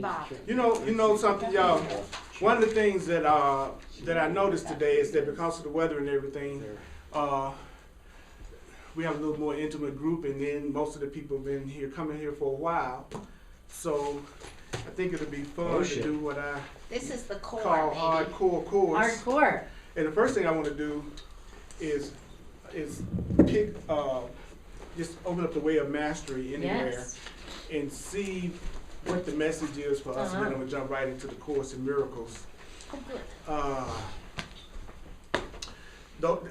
bothered. You know something, y'all. One of the things that I noticed today is that because of the weather and everything, we have a little more intimate group, and then most of the people have been coming here for a while. So I think it'll be fun to do what I This is the core, call baby. hardcore course. Hardcore. And the first thing I want to do is pick, just open up the way of mastery anywhere, Yes. and see what the message is for us. And then I'm gonna jump right into the Course in Miracles. Oh, good.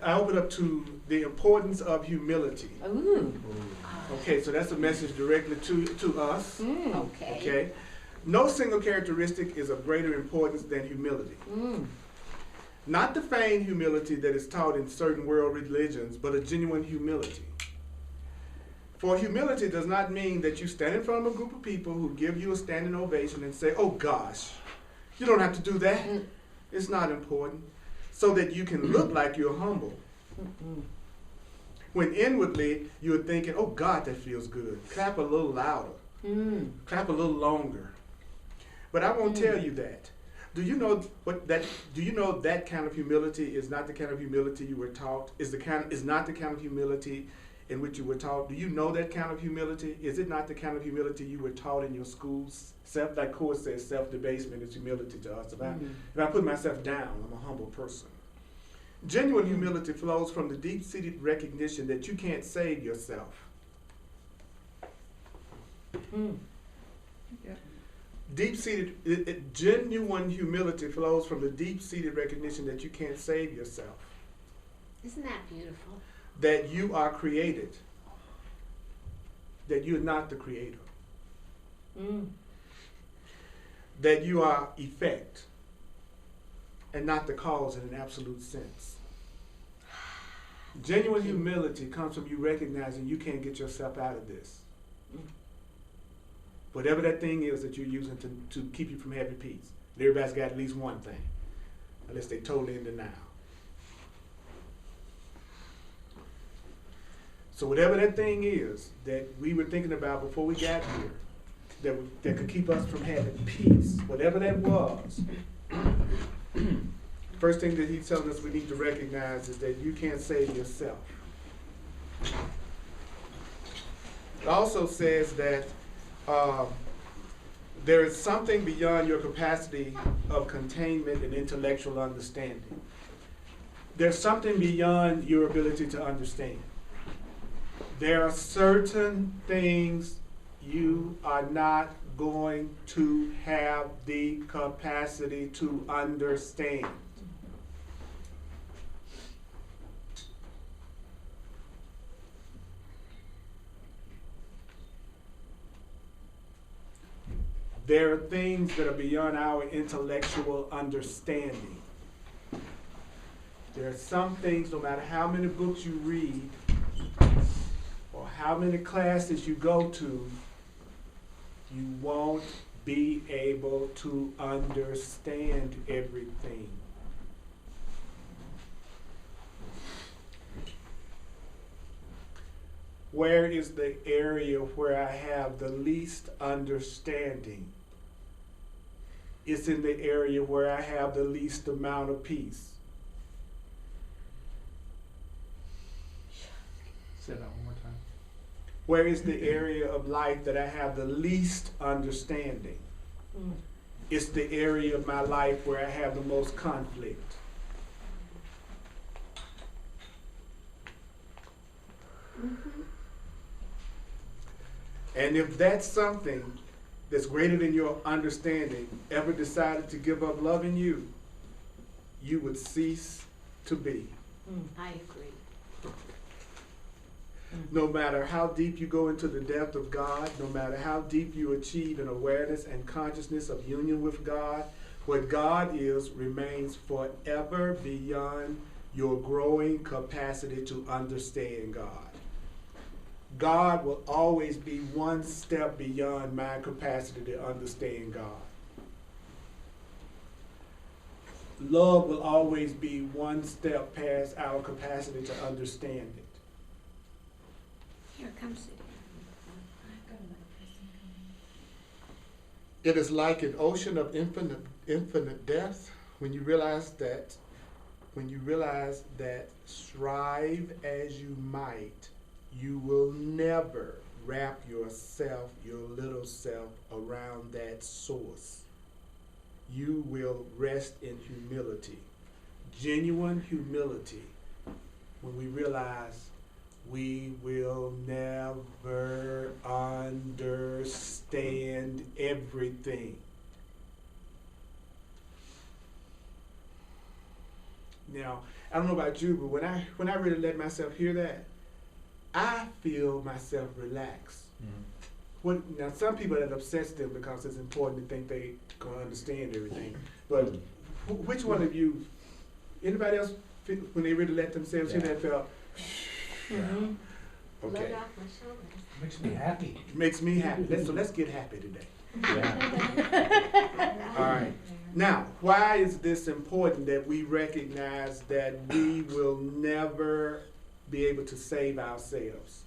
I open up to the importance of humility. Ooh. Okay, so that's a message directly to us. Mm. Okay. Okay, no single characteristic is of greater importance than humility. Mm. Not the feigned humility that is taught in certain world religions, but a genuine humility. For humility does not mean that you stand in front of a group of people who give you a standing ovation and say, "Oh gosh, you don't have to do that. It's not important," so that you can look like you're humble. When inwardly you're thinking, "Oh God, that feels good. Clap a little louder. Clap a little longer." But I won't tell you that. Do you know that kind of humility is not the kind of humility you were taught? Is not the kind of humility in which you were taught? Do you know that kind of humility? Is it not the kind of humility you were taught in your schools? Like Course says, self-debasement is humility to us. If I put myself down, I'm a humble person. Genuine humility flows from the deep-seated recognition that you can't save yourself. Genuine humility flows from the deep-seated recognition that you can't save yourself. Isn't that beautiful? That you are created. That you're not the creator. That you are effect and not the cause in an absolute sense. Genuine humility comes from you recognizing you can't get yourself out of this. Whatever that thing is that you're using to keep you from having peace. And everybody's got at least one thing, unless they're totally in denial. So whatever that thing is that we were thinking about before we got here, that could keep us from having peace, whatever that was, first thing that he's telling us we need to recognize is that you can't save yourself. It also says that there is something beyond your capacity of containment and intellectual understanding. There's something beyond your ability to understand. There are certain things you are not going to have the capacity to understand. There are things that are beyond our intellectual understanding. There are some things, no matter how many books you read or how many classes you go to, you won't be able to understand everything. Where is the area where I have the least understanding? It's in the area where I have the least amount of peace. Say that one more time. Where is the area of life that I have the least understanding? It's the area of my life where I have the most conflict. And if that's something that's greater than your understanding ever decided to give up loving you, you would cease to be. I agree. No matter how deep you go into the depth of God, no matter how deep you achieve an awareness and consciousness of union with God, what God is remains forever beyond your growing capacity to understand God. God will always be one step beyond my capacity to understand God. Love will always be one step past our capacity to understand it. Here, come sit It is like an ocean of infinite depth when you realize that strive as you might, you will never wrap yourself, your little self, around that source. You will rest in humility, genuine humility, when we realize we will never understand everything. Now, I don't know about you, but when I really let myself hear that, I feel myself relax. Now, some people that upsets them because it's important to think they gonna understand everything. But which one of you, anybody else, when they really let themselves hear that, felt? Mm-hmm. Okay. Load off my shoulders. Makes me happy. Makes me happy. Let's get happy today. Yeah. All right. Now, why is this important that we recognize that we will never be able to save ourselves?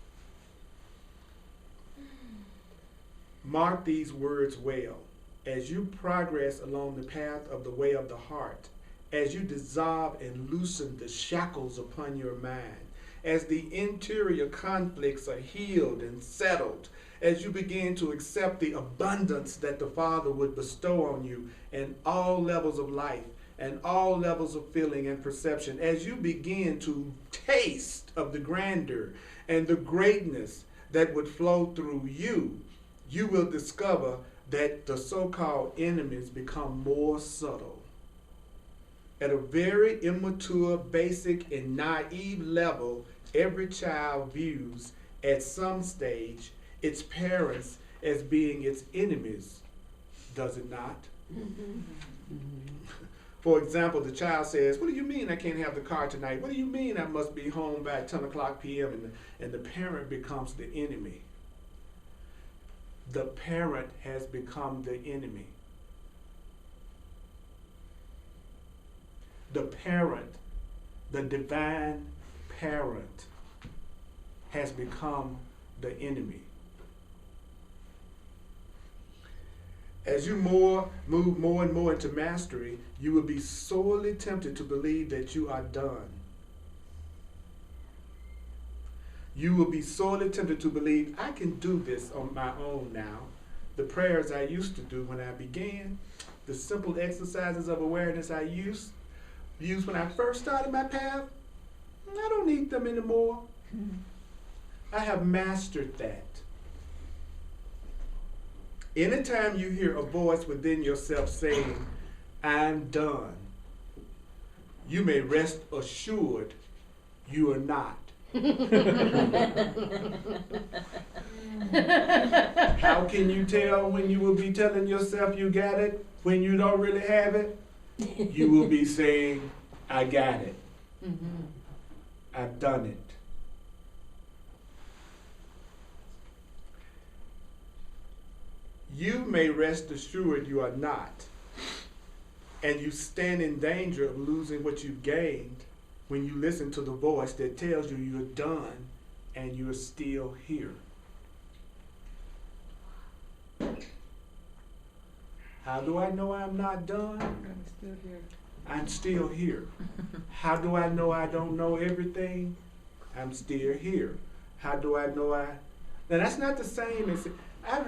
Mark these words well. As you progress along the path of the way of the heart, as you dissolve and loosen the shackles upon your mind, as the interior conflicts are healed and settled, as you begin to accept the abundance that the Father would bestow on you in all levels of life and all levels of feeling and perception, as you begin to taste of the grandeur and the greatness that would flow through you, you will discover that the so-called enemies become more subtle. At a very immature, basic, and naive level, every child views at some stage its parents as being its enemies, does it not? For example, the child says, "What do you mean I can't have the car tonight? What do you mean I must be home by 10 o'clock p.m.?" And the parent becomes the enemy. The parent has become the enemy. The parent, the divine parent, has become the enemy. As you move more and more into mastery, you will be sorely tempted to believe that you are done. You will be sorely tempted to believe, I can do this on my own now. The prayers I used to do when I began, the simple exercises of awareness I used when I first started my path, I don't need them anymore. I have mastered that. Anytime you hear a voice within yourself saying, I'm done, you may rest assured you are not. How can you tell when you will be telling yourself you got it when you don't really have it? You will be saying, I got it. I've done it. You may rest assured you are not, and you stand in danger of losing what you've gained when you listen to the voice that tells you you're done and you're still here. How do I know I'm not done? I'm still here. I'm still here. How do I know I don't know everything? I'm still here. How do I know I... Now that's not the same as... I've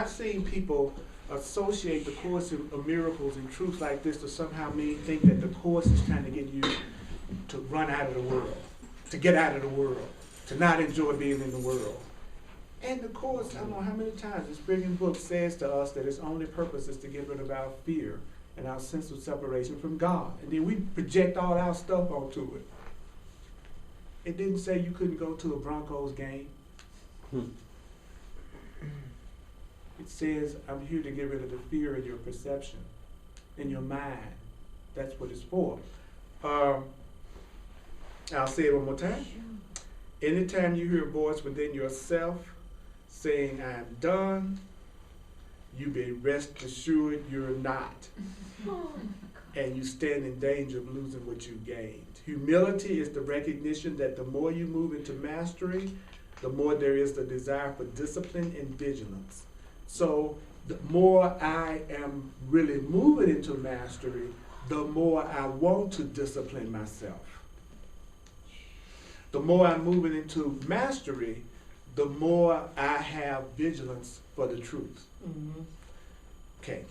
seen people associate the Course of Miracles and truths like this to somehow think that the Course is trying to get you to run out of the world, to get out of the world, to not enjoy being in the world. And the Course, I don't know how many times this brilliant book says to us that its only purpose is to get rid of our fear and our sense of separation from God. And then we project all our stuff onto it. It didn't say you couldn't go to a Broncos game. It says, I'm here to get rid of the fear in your perception, in your mind. That's what it's for. I'll say it one more time. Anytime you hear a voice within yourself saying, I'm done, you may rest assured you're not. And you stand in danger of losing what you gained. Humility is the recognition that the more you move into mastery, the more there is the desire for discipline and vigilance. So the more I am really moving into mastery, the more I want to discipline myself. The more I'm moving into mastery, the more I have vigilance for the truth. Mm-hmm. Okay,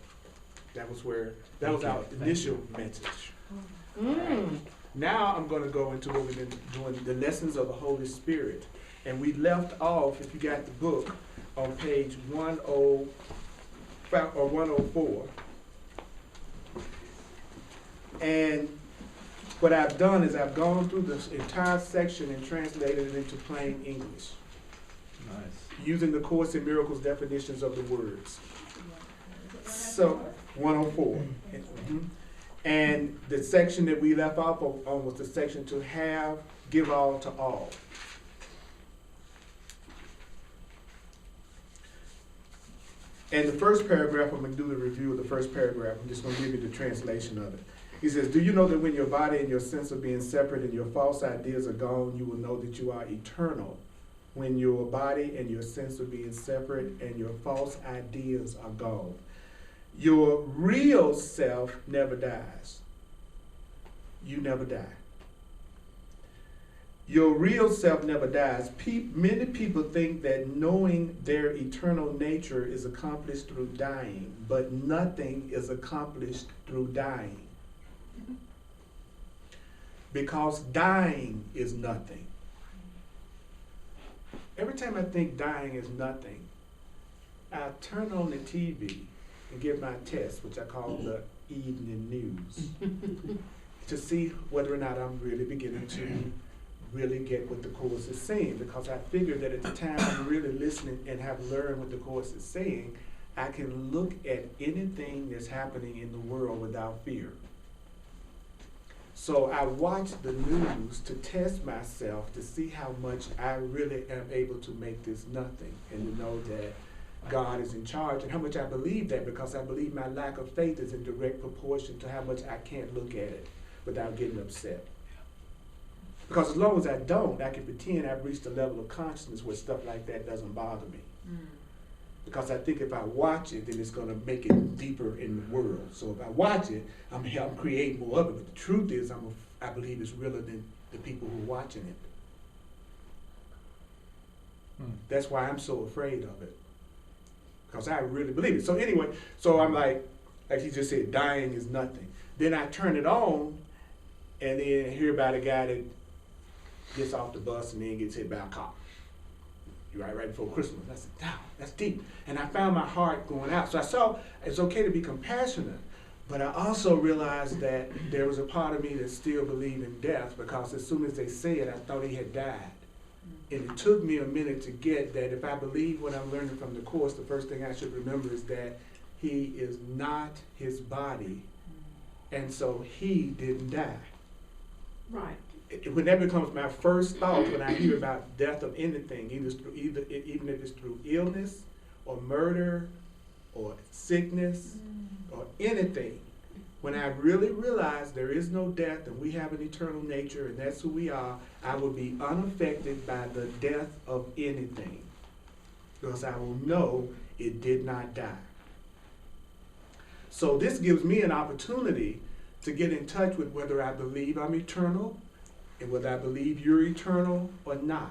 that was our initial message. Mm. Now I'm going to go into what we've been doing, the lessons of the Holy Spirit. And we left off, if you got the book, on page 105 or 104. And what I've done is I've gone through this entire section and translated it into plain English. Nice. Using the Course in Miracles definitions of the words. So, 104. Mhm. And the section that we left off on was the section to have, give all to all. And the first paragraph, I'm going to do the review of the first paragraph. I'm just going to give you the translation of it. He says, do you know that when your body and your sense of being separate and your false ideas are gone, you will know that you are eternal? When your body and your sense of being separate and your false ideas are gone. Your real self never dies. You never die. Your real self never dies. Many people think that knowing their eternal nature is accomplished through dying, but nothing is accomplished through dying. Because dying is nothing. Every time I think dying is nothing, I turn on the TV and get my test, which I call the evening news, to see whether or not I'm really beginning to really get what the Course is saying. Because I figure that at the time I'm really listening and have learned what the Course is saying, I can look at anything that's happening in the world without fear. So I watch the news to test myself to see how much I really am able to make this nothing, and to know that God is in charge, and how much I believe that, because I believe my lack of faith is in direct proportion to how much I can't look at it without getting upset. Because as long as I don't, I can pretend I've reached a level of consciousness where stuff like that doesn't bother me. Because I think if I watch it, then it's going to make it deeper in the world. So if I watch it, I'm creating more of it. But the truth is, I believe it's realer than the people who are watching it. That's why I'm so afraid of it. Because I really believe it. So anyway, so I'm like he just said, dying is nothing. Then I turn it on, and then hear about a guy that gets off the bus and then gets hit by a car. Right before Christmas. I said, damn, that's deep. And I found my heart going out. So I saw it's okay to be compassionate, but I also realized that there was a part of me that still believed in death, because as soon as they said, I thought he had died. And it took me a minute to get that if I believe what I'm learning from the Course, the first thing I should remember is that he is not his body, and so he didn't die. Right. When that becomes my first thought when I hear about death of anything, even if it's through illness or murder or sickness or anything, when I really realize there is no death and we have an eternal nature and that's who we are, I will be unaffected by the death of anything, because I will know it did not die. So this gives me an opportunity to get in touch with whether I believe I'm eternal, and whether I believe you're eternal or not.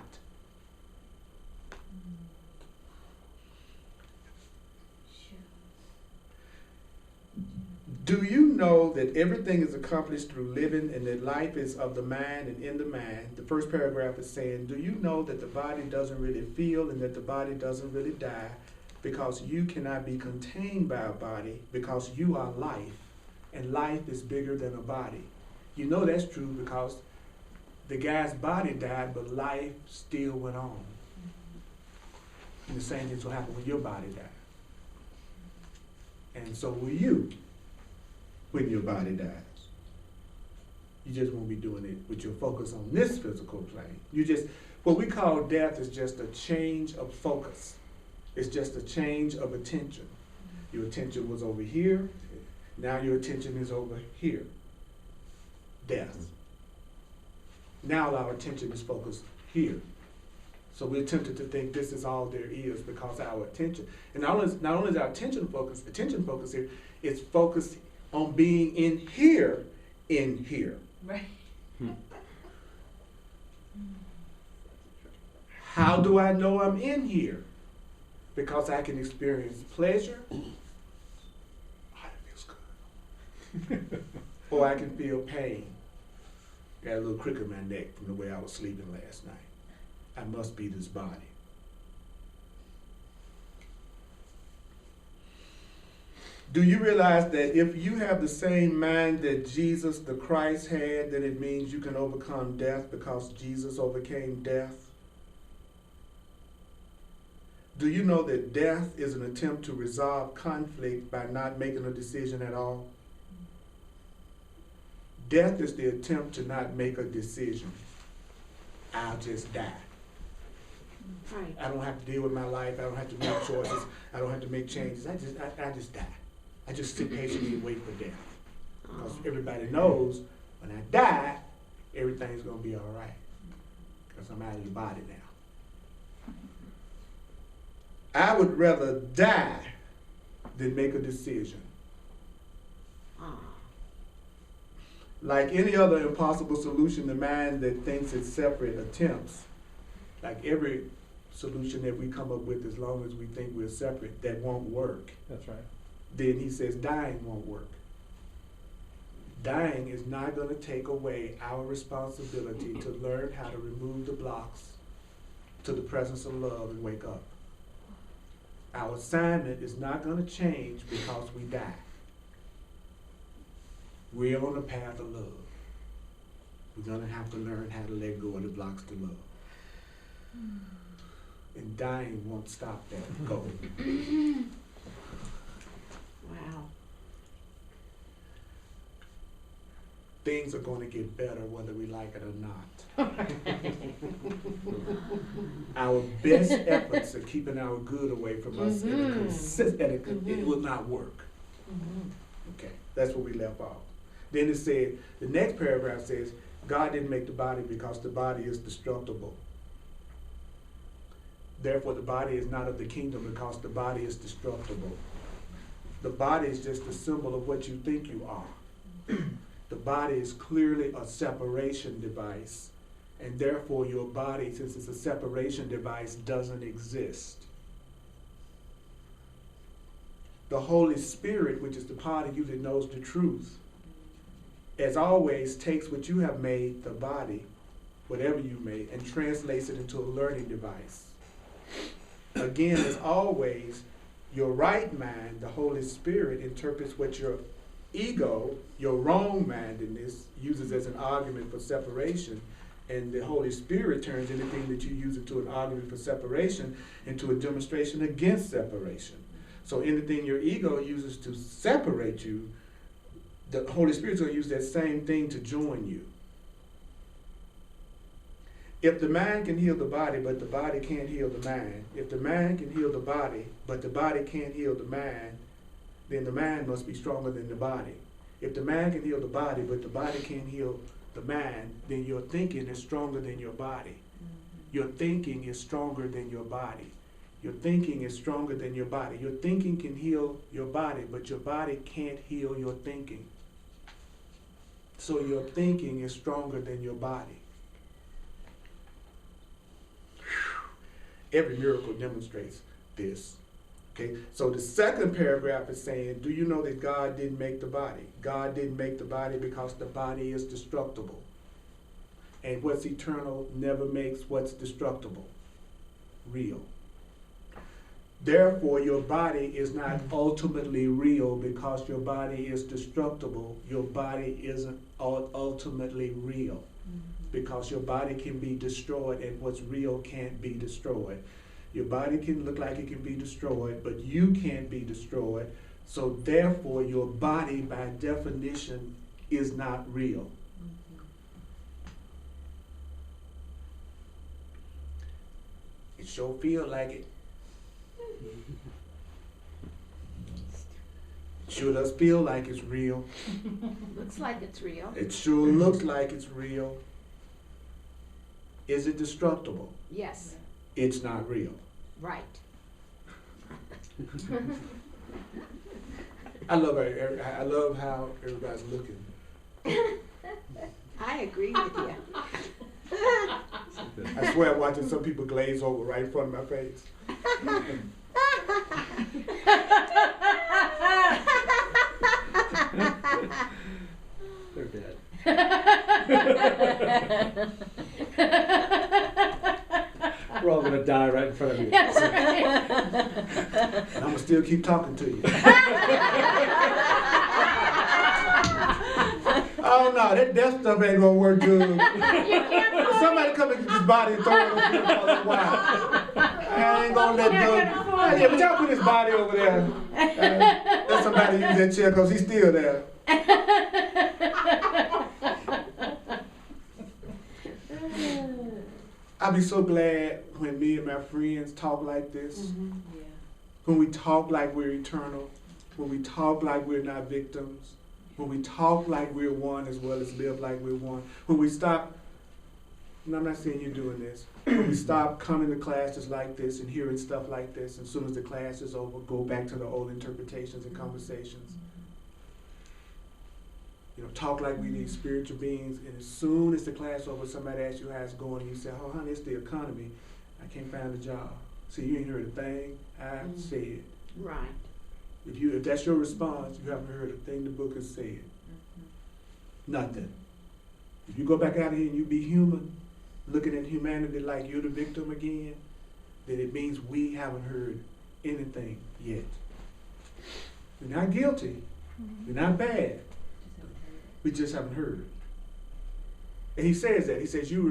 Do you know that everything is accomplished through living, and that life is of the mind and in the mind? The first paragraph is saying, do you know that the body doesn't really feel and that the body doesn't really die, because you cannot be contained by a body, because you are life, and life is bigger than a body. You know that's true because the guy's body died, but life still went on. And the same thing will happen when your body died. And so will you when your body dies. You just won't be doing it with your focus on this physical plane. What we call death is just a change of focus. It's just a change of attention. Your attention was over here, now your attention is over here. Death. Now our attention is focused here. So we're tempted to think this is all there is because our attention, and not only is our attention focus here, it's focused on being in here. Right. How do I know I'm in here? Because I can experience pleasure. Oh, that feels good. Or I can feel pain. Got a little crick in my neck from the way I was sleeping last night. I must be this body. Do you realize that if you have the same mind that Jesus the Christ had, that it means you can overcome death because Jesus overcame death? Do you know that death is an attempt to resolve conflict by not making a decision at all? Death is the attempt to not make a decision. I'll just die. Right. I don't have to deal with my life. I don't have to make choices. I don't have to make changes. I just die. I just sit patiently and wait for death. Because everybody knows when I die, everything's going to be all right. Because I'm out of the body now. I would rather die than make a decision. Like any other impossible solution, the mind that thinks it's separate attempts, like every solution that we come up with, as long as we think we're separate, that won't work. That's right. Then he says dying won't work. Dying is not going to take away our responsibility to learn how to remove the blocks to the presence of love and wake up. Our assignment is not going to change because we die. We're on the path of love. We're going to have to learn how to let go of the blocks to love. And dying won't stop that goal. Wow. Things are going to get better whether we like it or not. Our best efforts at keeping our good away from us, it will not work. Okay, that's where we left off. Then it said, the next paragraph says, God didn't make the body because the body is destructible. Therefore, the body is not of the kingdom because the body is destructible. The body is just a symbol of what you think you are. The body is clearly a separation device, and therefore your body, since it's a separation device, doesn't exist. The Holy Spirit, which is the part of you that knows the truth, as always, takes what you have made, the body, whatever you made, and translates it into a learning device. Again, as always, your right mind, the Holy Spirit, interprets what your ego, your wrong-mindedness, uses as an argument for separation, and the Holy Spirit turns anything that you use into an argument for separation into a demonstration against separation. So anything your ego uses to separate you, the Holy Spirit's going to use that same thing to join you. If the mind can heal the body, but the body can't heal the mind, if the mind can heal the body, but the body can't heal the mind, then the mind must be stronger than the body. If the mind can heal the body, but the body can't heal the mind, then your thinking is stronger than your body. Your thinking is stronger than your body. Your thinking is stronger than your body. Your thinking can heal your body, but your body can't heal your thinking. So your thinking is stronger than your body. Every miracle demonstrates this. Okay, so the second paragraph is saying, do you know that God didn't make the body? God didn't make the body because the body is destructible. And what's eternal never makes what's destructible real. Therefore, your body is not ultimately real because your body is destructible. Your body isn't ultimately real because your body can be destroyed and what's real can't be destroyed. Your body can look like it can be destroyed, but you can't be destroyed. So therefore, your body, by definition, is not real. It sure feel like it. It sure does feel like it's real. Looks like it's real. It sure looks like it's real. Is it destructible? Yes. it's not real. Right. I love how everybody's looking. I agree with you. I swear I'm watching some people glaze over right in front of my face. They're dead. We're all gonna die right in front of you. And I'm gonna still keep talking to you. Oh no, that death stuff ain't gonna work good. Somebody come into this body and throw it over here for a little while. I ain't gonna let go. Yeah, but y'all put his body over there. Let somebody use that chair because he's still there. I'll be so glad when me and my friends talk like this. Mm-hmm. When we talk like we're eternal. When we talk like we're not victims. When we talk like we're one as well as live like we're one. When we stop, and I'm not saying you're doing this, when we stop coming to classes like this and hearing stuff like this, and as soon as the class is over, go back to the old interpretations and conversations. You know, talk like we need spiritual beings, and as soon as the class over, somebody asks you how it's going, and you say, oh honey, it's the economy. I can't find a job. See, you ain't heard a thing I said. Right. If that's your response, you haven't heard a thing the book has said. Nothing. If you go back out here and you be human, looking at humanity like you're the victim again, then it means we haven't heard anything yet. We're not guilty. We're not bad. We just haven't heard. And he says that. He says you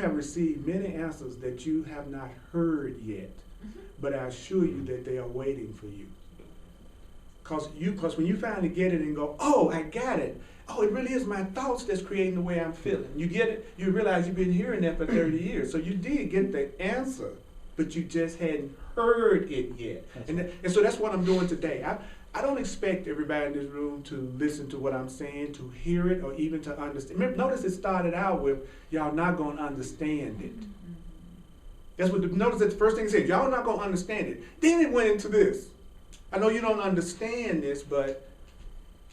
have received many answers that you have not heard yet, but I assure you that they are waiting for you. Because when you finally get it and go, oh, I got it. Oh, it really is my thoughts that's creating the way I'm feeling. You get it? You realize you've been hearing that for 30 years. So you did get the answer, but you just hadn't heard it yet. And so that's what I'm doing today. I don't expect everybody in this room to listen to what I'm saying, to hear it, or even to understand. Remember, notice it started out with, y'all not going to understand it. That's what, notice that the first thing it said, y'all not going to understand it. Then it went into this. I know you don't understand this, but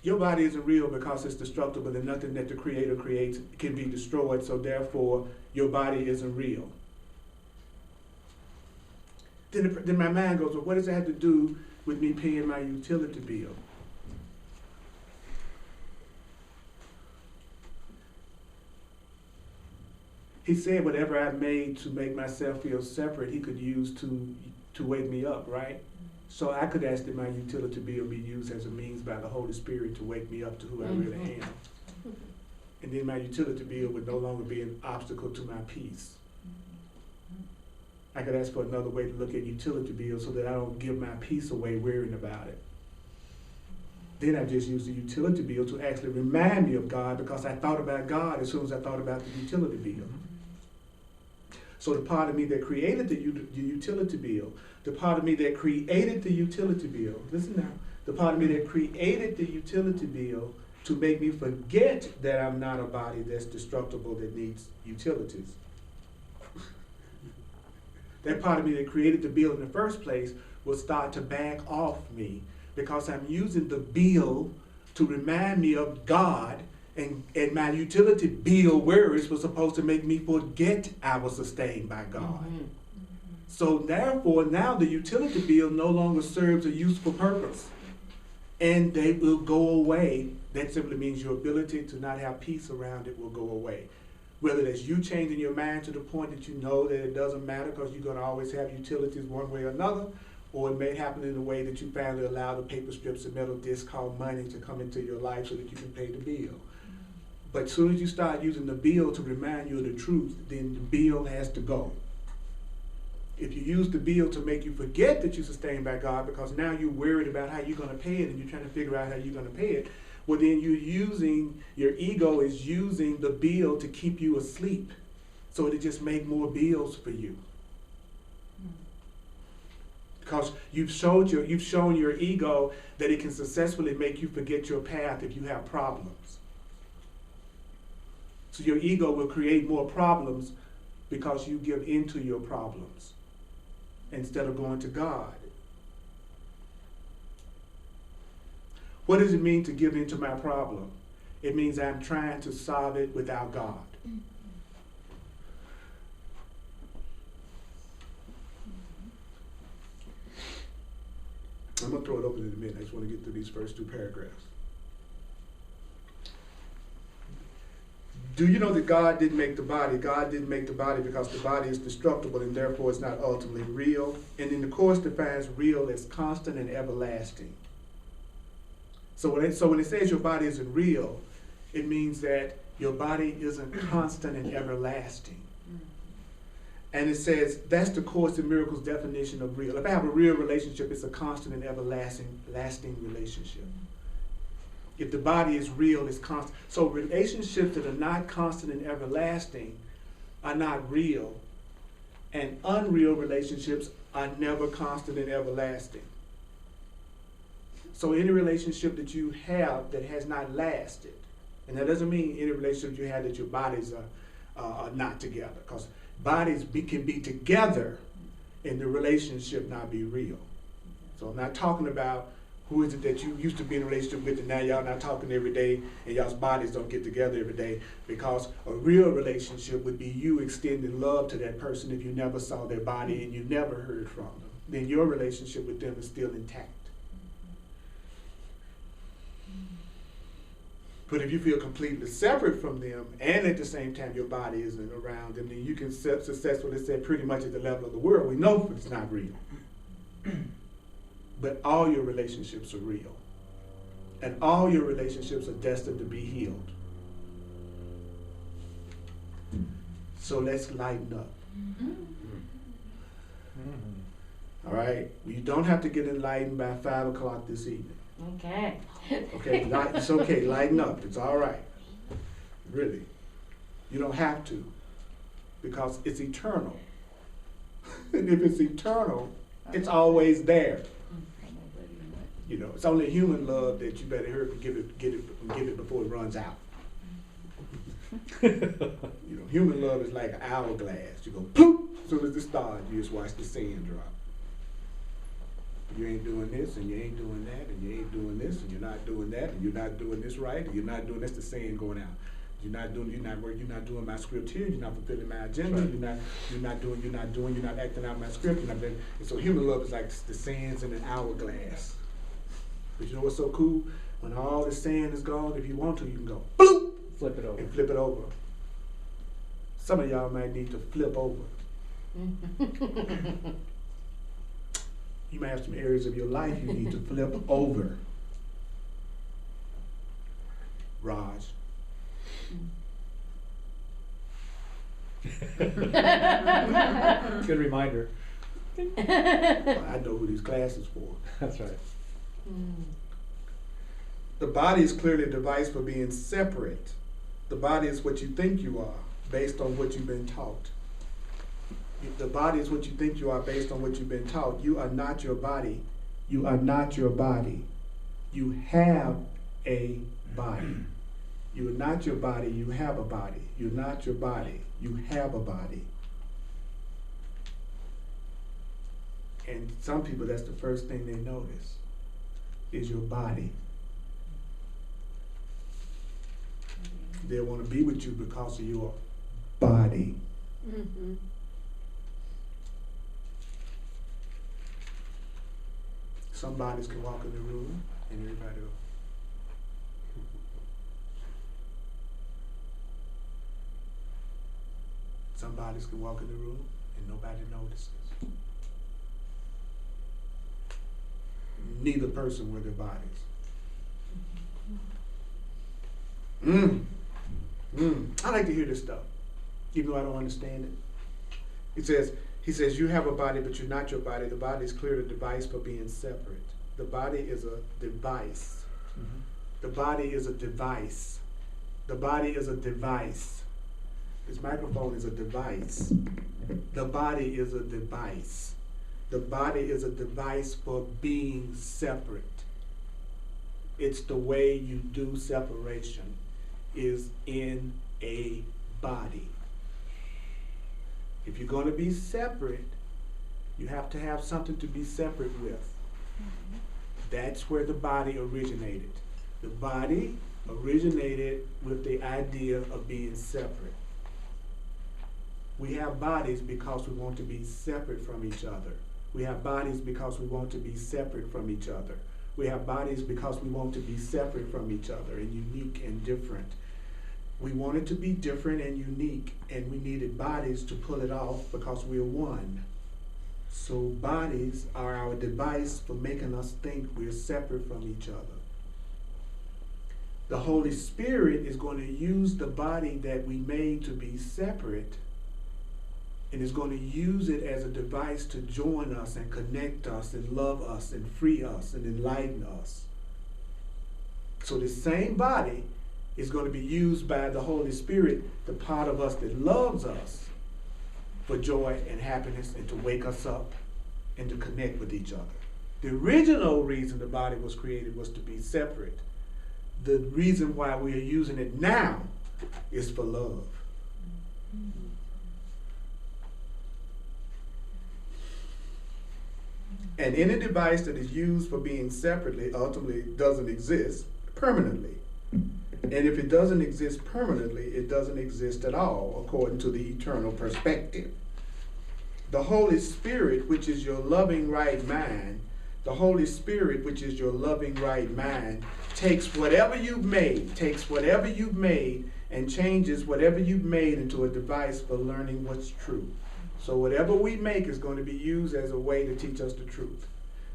your body isn't real because it's destructible and nothing that the Creator creates can be destroyed, so therefore your body isn't real. Then my mind goes, well, what does it have to do with me paying my utility bill? He said whatever I made to make myself feel separate, he could use to wake me up, right? So I could ask that my utility bill be used as a means by the Holy Spirit to wake me up to who I really am. And then my utility bill would no longer be an obstacle to my peace. I could ask for another way to look at utility bills so that I don't give my peace away worrying about it. Then I just use the utility bill to actually remind me of God because I thought about God as soon as I thought about the utility bill. So the part of me that created the utility bill, the part of me that created the utility bill, listen now, the part of me that created the utility bill to make me forget that I'm not a body that's destructible that needs utilities. That part of me that created the bill in the first place will start to back off me because I'm using the bill to remind me of God, and my utility bill worries was supposed to make me forget I was sustained by God. So therefore, now the utility bill no longer serves a useful purpose, and they will go away. That simply means your ability to not have peace around it will go away. Whether that's you changing your mind to the point that you know that it doesn't matter because you're going to always have utilities one way or another, or it may happen in a way that you finally allow the paper strips and metal discs called money to come into your life so that you can pay the bill. But as soon as you start using the bill to remind you of the truth, then the bill has to go. If you use the bill to make you forget that you're sustained by God because now you're worried about how you're going to pay it and you're trying to figure out how you're going to pay it, well then your ego is using the bill to keep you asleep. So it'll just make more bills for you. Because you've shown your ego that it can successfully make you forget your path if you have problems. So your ego will create more problems because you give into your problems. instead of going to God. What does it mean to give into my problem? It means I'm trying to solve it without God. I'm going to throw it open in a minute. I just want to get through these first two paragraphs. Do you know that God didn't make the body? God didn't make the body because the body is destructible and therefore it's not ultimately real. And then the Course defines real as constant and everlasting. So when it says your body isn't real, it means that your body isn't constant and everlasting. And it says that's the Course in Miracles definition of real. If I have a real relationship, it's a constant and lasting relationship. If the body is real, it's constant. So relationships that are not constant and everlasting are not real. And unreal relationships are never constant and everlasting. So any relationship that you have that has not lasted, and that doesn't mean any relationship you have that your bodies are not together, because bodies can be together and the relationship not be real. So I'm not talking about who is it that you used to be in a relationship with and now y'all not talking every day and y'all's bodies don't get together every day, because a real relationship would be you extending love to that person if you never saw their body and you never heard from them. Then your relationship with them is still intact. But if you feel completely separate from them and at the same time your body isn't around them, then you can successfully say pretty much at the level of the world, we know it's not real. But all your relationships are real. And all your relationships are destined to be healed. So let's lighten up. All right? You don't have to get enlightened by 5 o'clock this evening. Okay. Okay, it's okay, lighten up, it's all right. Really. You don't have to, because it's eternal. And if it's eternal, it's always there. You know, it's only human love that you better hurry and give it before it runs out. You know, human love is like an hourglass. You go poof, as soon as it starts, you just watch the sand drop. You ain't doing this, and you ain't doing that, and you ain't doing this, and you're not doing that, and you're not doing this right, and you're not doing this. The sand going out. You're not doing my script here. You're not fulfilling my agenda. Right. You're not acting out my script. And so human love is like the sands in an hourglass. But you know what's so cool? When all the sand is gone, if you want to, you can go bloop, Flip it over. and flip it over. Some of y'all might need to flip over. You might have some areas of your life you need to flip over. Raj. Good reminder. Well, I know who these classes for. That's right. The body is clearly a device for being separate. The body is what you think you are based on what you've been taught. If the body is what you think you are based on what you've been taught, you are not your body. You are not your body. You have a body. You are not your body, you have a body. You're not your body, you have a body. And some people, that's the first thing they notice, is your body. They want to be with you because of your body. Mm-hmm. Some bodies can walk in the room and everybody will. Some bodies can walk in the room and nobody notices. Neither person were their bodies. I like to hear this stuff, even though I don't understand it. He says, you have a body, but you're not your body. The body is clearly a device for being separate. The body is a device. Mm-hmm. The body is a device. The body is a device. This microphone is a device. The body is a device. The body is a device for being separate. It's the way you do separation, is in a body. If you're going to be separate, You have to have something to be separate with. That's where the body originated. The body originated with the idea of being separate. We have bodies because we want to be separate from each other. We have bodies because we want to be separate from each other. We have bodies because we want to be separate from each other and unique and different. We wanted to be different and unique, and we needed bodies to pull it off because we're one. So bodies are our device for making us think we're separate from each other. The Holy Spirit is going to use the body that we made to be separate, and is going to use it as a device to join us and connect us and love us and free us and enlighten us. So the same body is going to be used by the Holy Spirit, the part of us that loves us, for joy and happiness and to wake us up and to connect with each other. The original reason the body was created was to be separate. The reason why we are using it now is for love. And any device that is used for being separately ultimately doesn't exist permanently. And if it doesn't exist permanently, it doesn't exist at all, according to the eternal perspective. The Holy Spirit, which is your loving right mind, the Holy Spirit, which is your loving right mind, takes whatever you've made, and changes whatever you've made into a device for learning what's true. So whatever we make is going to be used as a way to teach us the truth.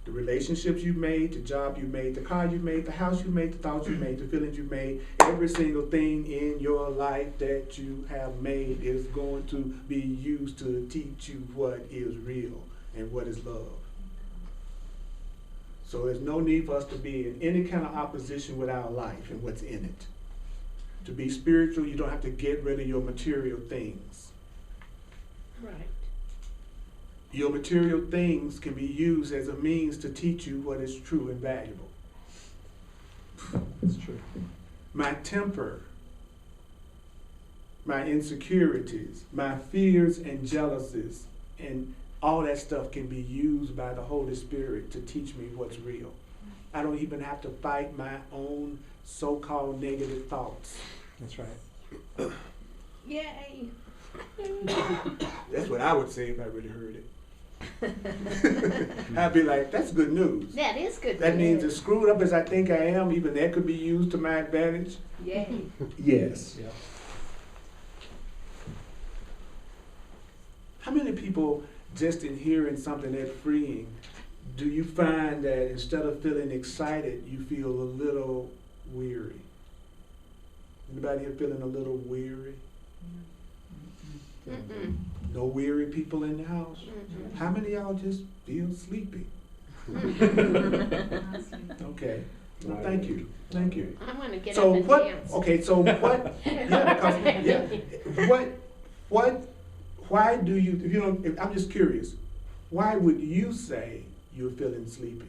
The relationships you made, the job you made, the car you made, the house you made, the thoughts you made, the feelings you made, every single thing in your life that you have made is going to be used to teach you what is real and what is love. So there's no need for us to be in any kind of opposition with our life and what's in it. To be spiritual, you don't have to get rid of your material things. Right. Your material things can be used as a means to teach you what is true and valuable. That's true. My temper, my insecurities, my fears and jealousies, and all that stuff can be used by the Holy Spirit to teach me what's real. I don't even have to fight my own so-called negative thoughts. That's right. Yay. That's what I would say if I really heard it. I'd be like, that's good news. That is good. That means news. as screwed up as I think I am, even that could be used to my advantage. Yay. Yes. Yeah. How many people, just in hearing something that freeing, do you find that instead of feeling excited, you feel a little weary? Anybody here feeling a little weary? Mm-mm. No weary people in the house? Mm-mm. How many of y'all just feel sleepy? Okay. Well, thank you. Thank you. I want to get So up and what? dance. Okay. So what? Yeah. Because yeah. What? Why do you? If you don't, I'm just curious. Why would you say you're feeling sleepy?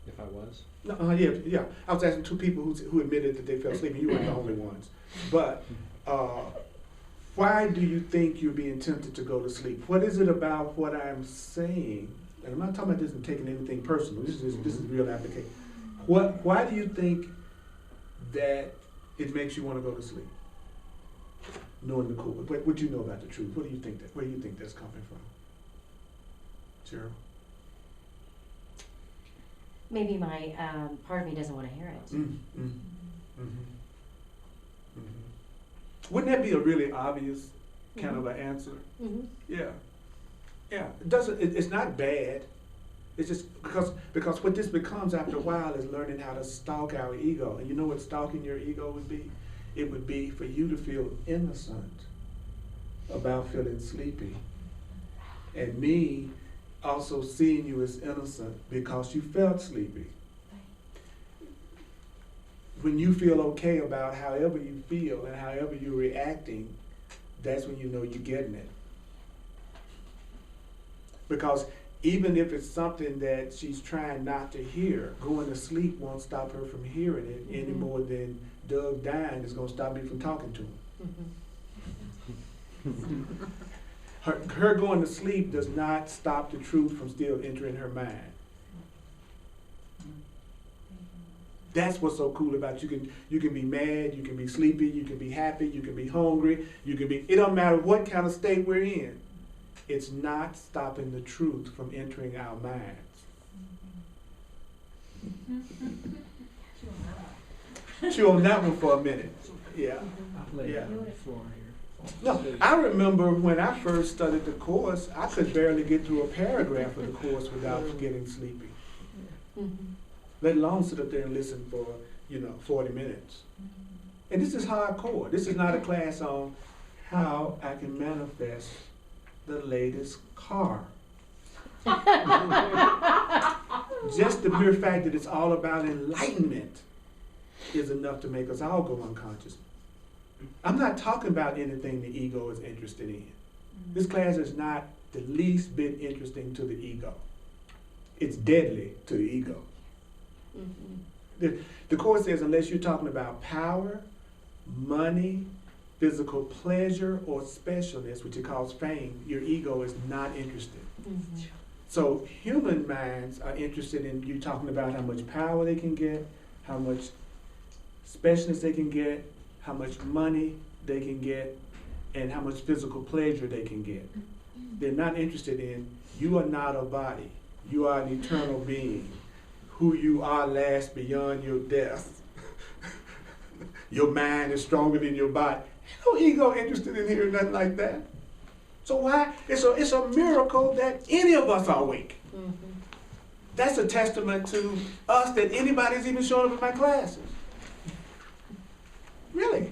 If I was. No, yeah. I was asking two people who admitted that they felt sleepy. You weren't the only ones. But why do you think you're being tempted to go to sleep? What is it about what I'm saying? And I'm not talking about this and taking anything personal. This is real application. Why do you think that it makes you want to go to sleep? Knowing the core. What do you know about the truth? What do you think that? Where do you think that's coming from? Cheryl? Maybe my part of me doesn't want to hear it. Wouldn't that be a really obvious kind of an answer? Mm-hmm. Yeah. It doesn't. It's not bad. It's just because what this becomes after a while is learning how to stalk our ego. And you know what stalking your ego would be? It would be for you to feel innocent about feeling sleepy, and me also seeing you as innocent because you felt sleepy. When you feel okay about however you feel and however you're reacting, that's when you know you're getting it. Because even if it's something that she's trying not to hear, going to sleep won't stop her from hearing it any more than Doug dying is going to stop me from talking to him. Her going to sleep does not stop the truth from still entering her mind. That's what's so cool about you can be mad, you can be sleepy, you can be happy, you can be hungry, it don't matter what kind of state we're in. It's not stopping the truth from entering our minds. Chew on that one for a minute. Yeah. I've laid Yeah. on the floor here. No, I remember when I first studied the course, I could barely get through a paragraph of the course without getting sleepy. Let alone sit up there and listen for, 40 minutes. And this is hardcore. This is not a class on how I can manifest the latest car. Just the mere fact that it's all about enlightenment is enough to make us all go unconscious. I'm not talking about anything the ego is interested in. This class is not the least bit interesting to the ego. It's deadly to the ego. The Course says unless you're talking about power, money, physical pleasure, or specialness, which it calls fame, your ego is not interested. So human minds are interested in you talking about how much power they can get, how much specialness they can get, how much money they can get, and how much physical pleasure they can get. They're not interested in, you are not a body. You are an eternal being. Who you are lasts beyond your death. Your mind is stronger than your body. No ego interested in hearing nothing like that. So why? It's a miracle that any of us are awake. That's a testament to us that anybody's even showing up in my classes. Really.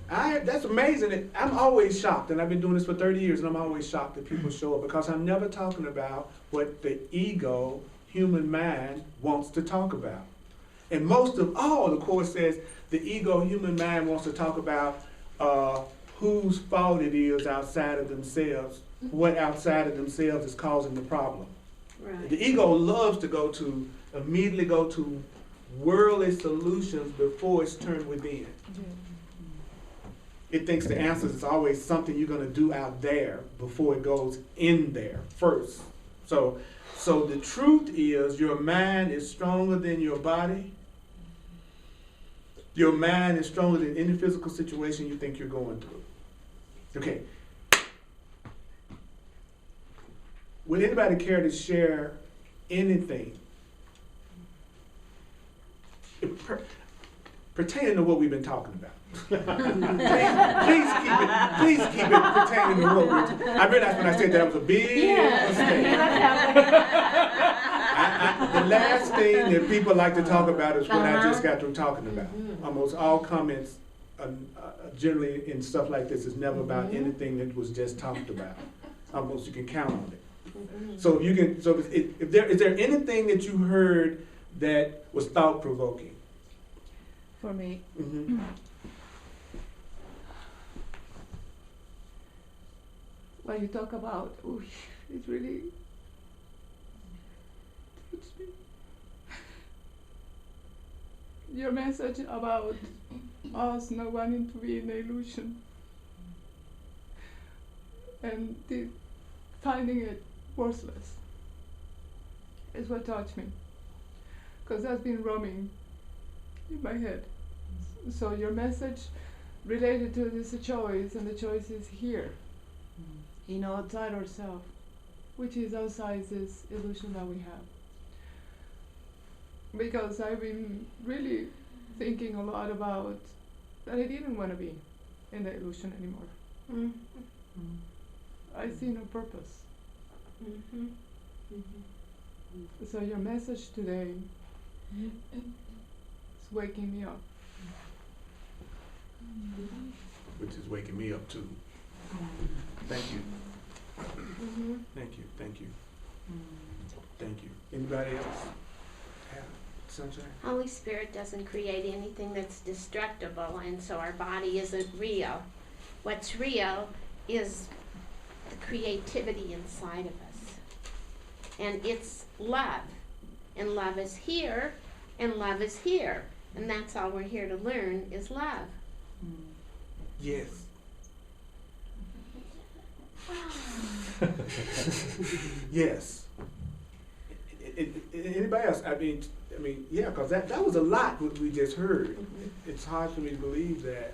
That's amazing. I'm always shocked, and I've been doing this for 30 years, and I'm always shocked that people show up because I'm never talking about what the ego, human mind, wants to talk about. And most of all, the Course says the ego, human mind wants to talk about whose fault it is outside of themselves, what outside of themselves is causing the problem. Right. The ego loves to immediately go to worldly solutions before it's turned within. It thinks the answer is always something you're going to do out there before it goes in there first. So the truth is your mind is stronger than your body. Your mind is stronger than any physical situation you think you're going through. Okay. Would anybody care to share anything pertaining to what we've been talking about? please keep it pertaining to what we're talking. I realized when I said that was a big mistake. The last thing that people like to talk about is what I just got through talking about. Almost all comments, generally in stuff like this, is never about anything that was just talked about. Almost you can count on it. So is there anything that you heard that was thought provoking? For me, when you talk about, it really touched me. Your message about us not wanting to be in the illusion and finding it worthless is what touched me, because that's been roaming in my head. So your message related to this choice, and the choice is here, outside ourselves, which is outside this illusion that we have. Because I've been really thinking a lot about that I didn't want to be in the illusion anymore. I see no purpose. So your message today is waking me up. Which is waking me up too. Thank you. Thank you. Thank you. Thank you. Anybody else? Sunshine? Holy Spirit doesn't create anything that's destructible, and so our body isn't real. What's real is the creativity inside of us. And it's love. And love is here, and love is here. And that's all we're here to learn is love. Yes. Yes. Anybody else? I mean, yeah, because that was a lot what we just heard. It's hard for me to believe that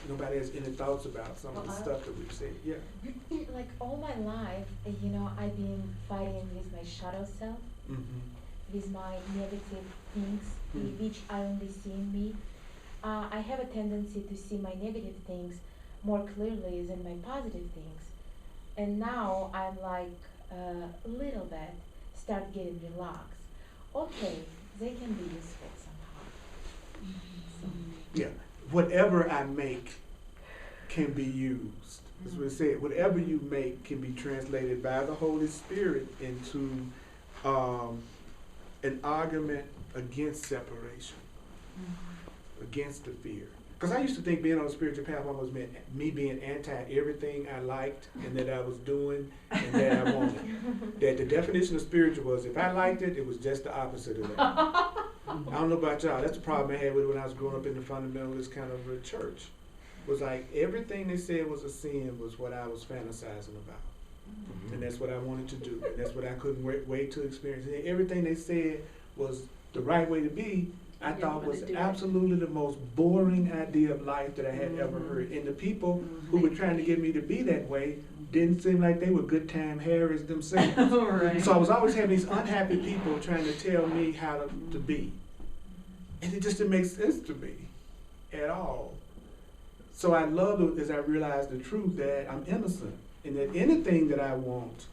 nobody has any thoughts about some of the stuff that we've said. Yeah. Like all my life, I've been fighting with my shadow self, with my negative things, which I only see in me. I have a tendency to see my negative things more clearly than my positive things. And now I'm like a little bit start getting relaxed. Okay, they can be useful somehow. So. Yeah. Whatever I make can be used. That's what it said. Whatever you make can be translated by the Holy Spirit into an argument against separation, against the fear. Because I used to think being on the spiritual path almost meant me being anti everything I liked and that I was doing and that I wanted. That the definition of spiritual was if I liked it, it was just the opposite of that. I don't know about y'all. That's the problem I had with it when I was growing up in the fundamentalist kind of a church. Was like everything they said was a sin was what I was fantasizing about. And that's what I wanted to do. And that's what I couldn't wait to experience. And everything they said was the right way to be, I thought was absolutely the most boring idea of life that I had ever heard. And the people who were trying to get me to be that way didn't seem like they were good time Harrys themselves. Right. So I was always having these unhappy people trying to tell me how to be. And it just didn't make sense to me at all. So I loved it as I realized the truth that I'm innocent and that anything that I want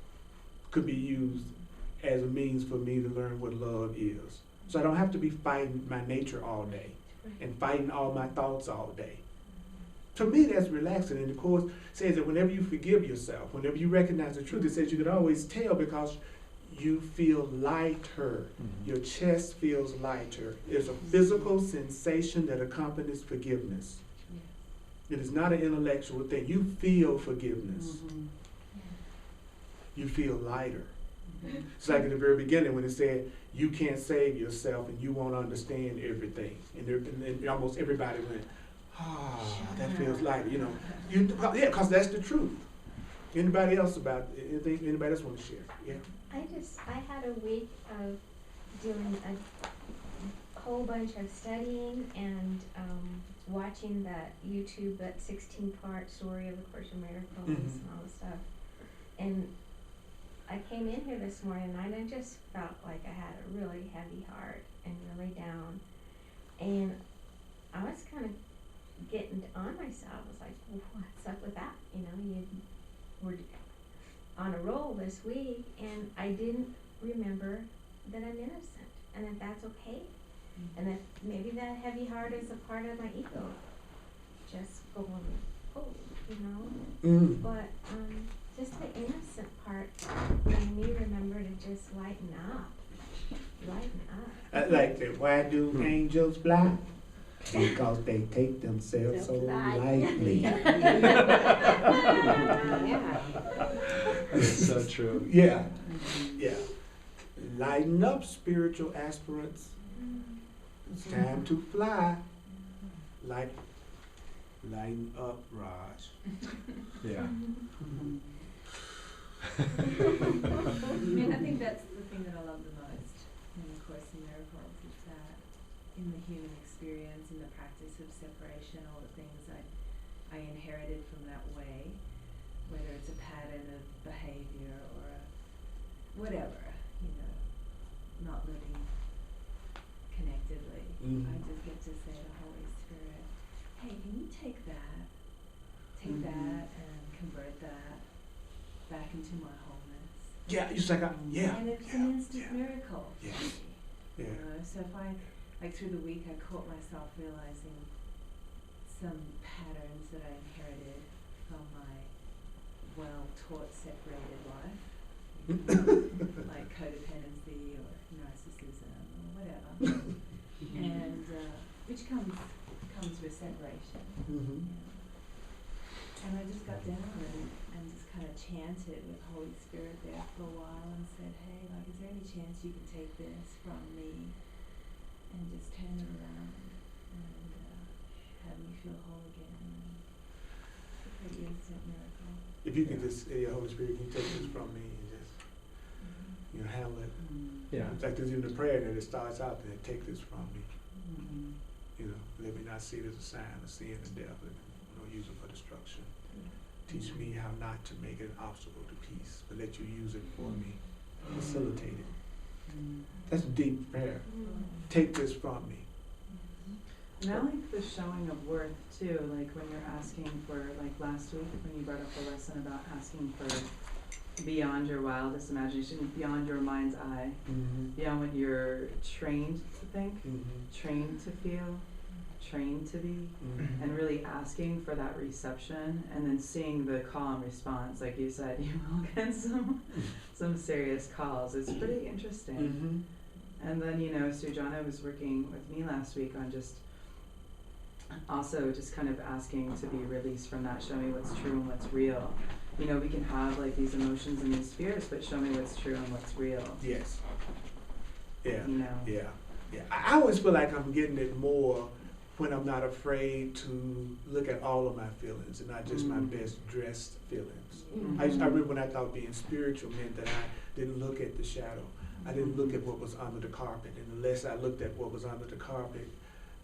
could be used as a means for me to learn what love is. So I don't have to be fighting my nature all day and fighting all my thoughts all day. To me, that's relaxing. And the Course says that whenever you forgive yourself, whenever you recognize the truth, it says you can always tell because you feel lighter. Your chest feels lighter. There's a physical sensation that accompanies forgiveness. It is not an intellectual thing. You feel forgiveness. You feel lighter. It's like at the very beginning when it said, you can't save yourself and you won't understand everything. And almost everybody went, that feels lighter. Yeah, because that's the truth. Anybody else about anything? Anybody else want to share? Yeah. I had a week of doing a whole bunch of studying and watching that 16-part story of the Course in Miracles and all this stuff. And I came in here this morning and I just felt like I had a really heavy heart and really down. And I was kind of getting on myself. I was like, well, what's up with that? You were on a roll this week and I didn't remember that I'm innocent and that that's okay. And that maybe that heavy heart is a part of my ego. Just going, But just the innocent part made me remember to just lighten up. I like that. Why do angels fly? Because they take themselves so lightly. That's so true. Yeah. Lighten up, spiritual aspirants. It's time to fly. Lighten up, Raj. Yeah. I think that's the thing that I love the most in the Course in Miracles is that in the human experience, in the practice of separation, all the things I inherited from that way, whether it's a pattern of behavior or whatever, not living connectedly. I just get to say to the Holy Spirit, hey, can you take that and convert that back into my wholeness? Yeah, it's like And it's an instant miracle for me. Yeah. So if through the week I caught myself realizing some patterns that I inherited from my well-taught separated life, like codependency or narcissism or whatever, and which comes with separation. And I just got down and just kind of chanted with Holy Spirit there for a while and said, hey, is there any chance you can take this from me and just turn it around and have me feel whole again? The instant miracle. If you can just say, Holy Spirit, can you take this from me and just, you know, handle it. Yeah. In fact, there's even a prayer that it starts out there, take this from me. Mm-hmm. You know, let me not see it as a sign of sin and death, and use it for destruction. Teach me how not to make it an obstacle to peace, but let you use it for me. Facilitate it. That's a deep prayer. Take this from me. And I like the showing of worth too, like when you're asking for, like last week when you brought up the lesson about asking for beyond your wildest imagination, beyond your mind's eye, beyond what you're trained to think, trained to feel, trained to be, and really asking for that reception, and then seeing the call and response. Like you said, you will get some serious calls. It's pretty interesting. And then, you know, Sujana was working with me last week on just also just kind of asking to be released from that. Show me what's true and what's real. You know, we can have like these emotions and these fears, but show me what's true and what's real. Yes. Yeah. You know? Yeah. Yeah. I always feel like I'm getting it more when I'm not afraid to look at all of my feelings and not just my best dressed feelings. I remember when I thought being spiritual meant that I didn't look at the shadow. I didn't look at what was under the carpet. And the less I looked at what was under the carpet,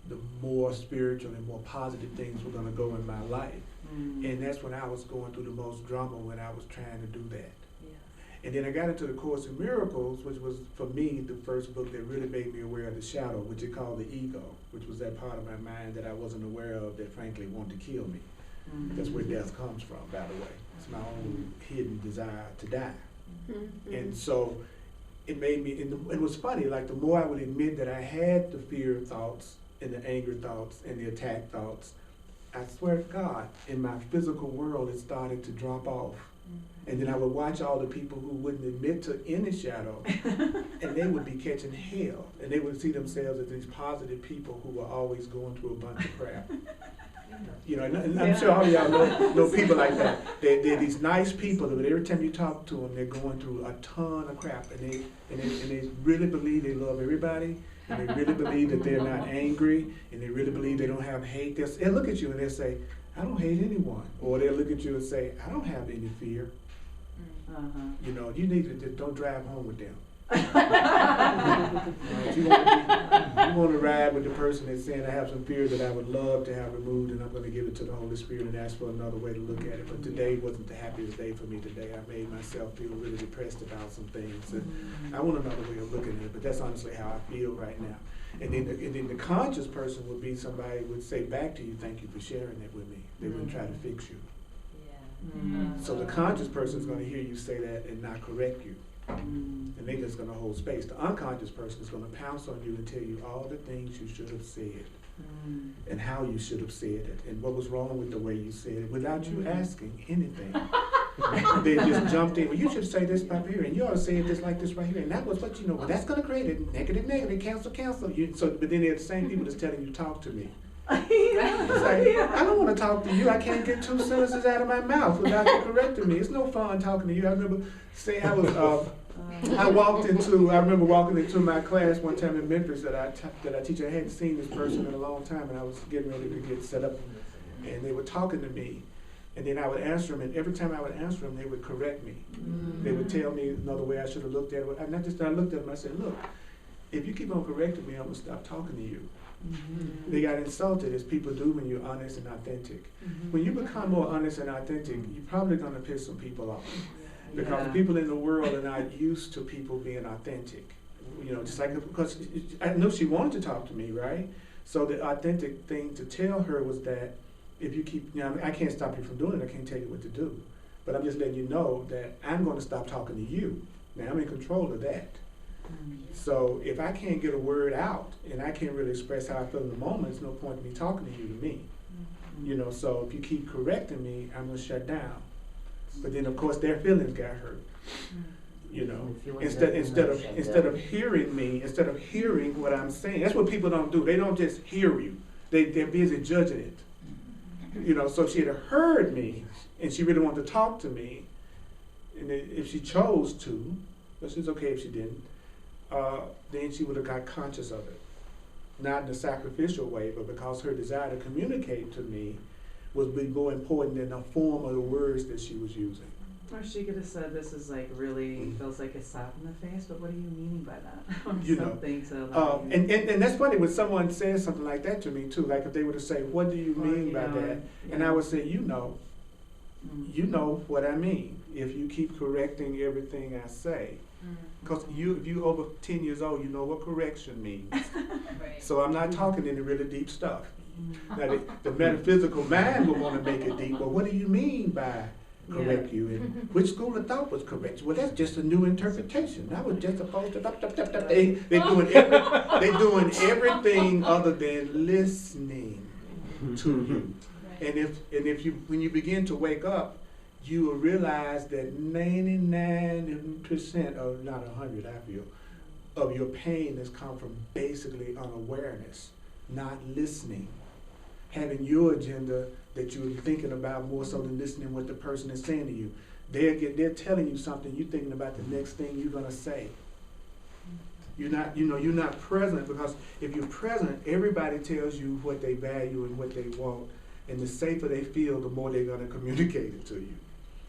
the more spiritual and more positive things were going to go in my life. And that's when I was going through the most drama, when I was trying to do that. And then I got into the Course in Miracles, which was, for me, the first book that really made me aware of the shadow, which it called the ego, which was that part of my mind that I wasn't aware of that frankly wanted to kill me. That's where death comes from, by the way. It's my own hidden desire to die. And so it made me, and it was funny, like the more I would admit that I had the fear thoughts and the anger thoughts and the attack thoughts, I swear to God, in my physical world, it started to drop off. And then I would watch all the people who wouldn't admit to any shadow, and they would be catching hell. And they would see themselves as these positive people who were always going through a bunch of crap. You know, and I'm sure all of y'all know people like that. They're these nice people, but every time you talk to them, they're going through a ton of crap. And they really believe they love everybody, and they really believe that they're not angry, and they really believe they don't have hate. They'll look at you and they'll say, I don't hate anyone. Or they'll look at you and say, I don't have any fear. You know, you need to just don't drive home with them. You want to ride with the person that's saying, I have some fear that I would love to have removed, and I'm going to give it to the Holy Spirit and ask for another way to look at it. But today wasn't the happiest day for me today. I made myself feel really depressed about some things. And I want another way of looking at it, but that's honestly how I feel right now. And then the conscious person would be somebody who would say back to you, thank you for sharing that with me. They wouldn't try to fix you. So the conscious person is going to hear you say that and not correct you. And they're just going to hold space. The unconscious person is going to pounce on you and tell you all the things you should have said and how you should have said it and what was wrong with the way you said it without you asking anything. They just jumped in. Well, you should say this right here, and you ought to say it just like this right here. And that was what you know. Well, that's going to create a negative, cancel. But then they're the same people that's telling you, talk to me. It's like, I don't want to talk to you. I can't get 2 sentences out of my mouth without you correcting me. It's no fun talking to you. I remember saying I remember walking into my class one time in Memphis that I teach. I hadn't seen this person in a long time, and I was getting ready to get set up, and they were talking to me. And then I would answer them, and every time I would answer them, they would correct me. They would tell me another way I should have looked at it. And I looked at them, I said, look, if you keep on correcting me, I'm going to stop talking to you. They got insulted, as people do when you're honest and authentic. When you become more honest and authentic, you're probably going to piss some people off. Because people in the world are not used to people being authentic. You know, just like, because I know she wanted to talk to me, right? So the authentic thing to tell her was that if you keep, you know, I can't stop you from doing it, I can't tell you what to do. But I'm just letting you know that I'm going to stop talking to you. Now I'm in control of that. So if I can't get a word out and I can't really express how I feel in the moment, there's no point in me talking to you to me. You know, so if you keep correcting me, I'm going to shut down. But then of course their feelings got hurt. You know, instead of hearing me, instead of hearing what I'm saying, that's what people don't do. They don't just hear you. They're busy judging it. You know, so if she had heard me and she really wanted to talk to me, and if she chose to, but it's okay if she didn't, then she would have got conscious of it. Not in a sacrificial way, but because her desire to communicate to me would be more important than the form of the words that she was using. Or she could have said, this is like really feels like a slap in the face, but what are you meaning by that? Or You know, something to allow you. and that's funny when someone says something like that to me too. Like if they were to say, "What do you Or, mean you by know, that?" yeah. And I would say, "You know what I mean. If you keep correcting everything I say, because if you over 10 years old, you know what correction means. Right. So I'm not talking any really deep stuff. Now the metaphysical mind will want to make it deep. Well, what do you mean by correct you? And which school of thought was correct? Well, that's just a new interpretation. That was just supposed to. They doing everything other than listening to you. And if you when you begin to wake up, you will realize that 99%, or not 100, I feel, of your pain has come from basically unawareness, not listening, having your agenda that you're thinking about more so than listening what the person is saying to you. They're telling you something, you're thinking about the next thing you're gonna say. You're not present, because if you're present, everybody tells you what they value and what they want, and the safer they feel, the more they're gonna communicate it to you.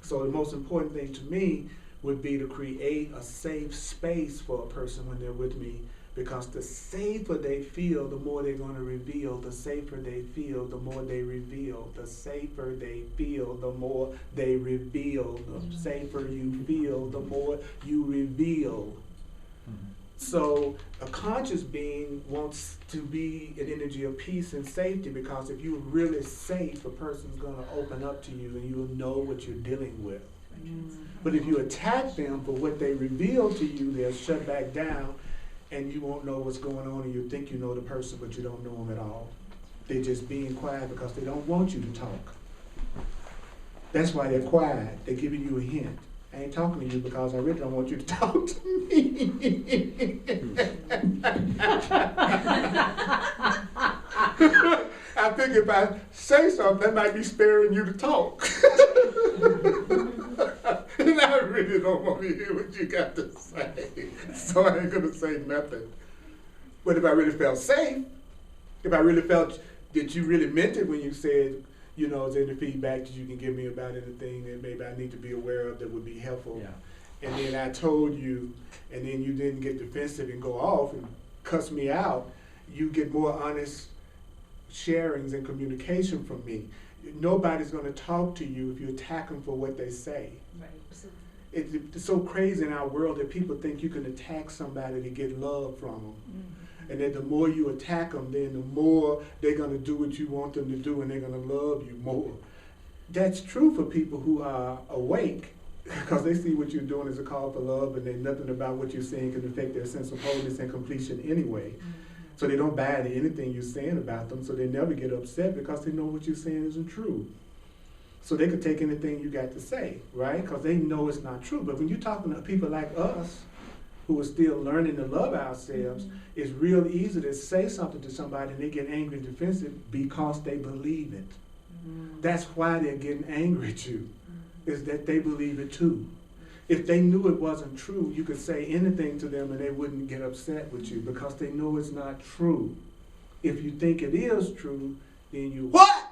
So the most important thing to me would be to create a safe space for a person when they're with me, because the safer they feel, the more they're going to reveal. The safer they feel, the more they reveal. The safer they feel, the more they reveal. The safer you feel, the more you reveal. So a conscious being wants to be an energy of peace and safety, because if you're really safe, a person's going to open up to you and you'll know what you're dealing with. But if you attack them for what they reveal to you, they'll shut back down and you won't know what's going on, and you think you know the person, but you don't know them at all. They're just being quiet because they don't want you to talk. That's why they're quiet. They're giving you a hint. I ain't talking to you because I really don't want you to talk to me. I think if I say something, that might be sparing you to talk. And I really don't want to hear what you got to say. So I ain't going to say nothing. But if I really felt safe, if I really felt that you really meant it when you said, is there any feedback that you can give me about anything that maybe I need to be aware of that would be helpful? Yeah. And then I told you, and then you didn't get defensive and go off and cuss me out, you get more honest sharings and communication from me. Nobody's going to talk to you if you attack them for what they say. Right. It's so crazy in our world that people think you can attack somebody to get love from them. And then the more you attack them, then the more they're going to do what you want them to do, and they're going to love you more. That's true for people who are awake, because they see what you're doing as a call for love, and then nothing about what you're saying can affect their sense of wholeness and completion anyway. So they don't buy into anything you're saying about them, so they never get upset because they know what you're saying isn't true. So they could take anything you got to say, right? Because they know it's not true. But when you're talking to people like us, who are still learning to love ourselves, it's real easy to say something to somebody and they get angry and defensive because they believe it. That's why they're getting angry at you, is that they believe it too. If they knew it wasn't true, you could say anything to them and they wouldn't get upset with you because they know it's not true. If you think it is true, then you, what?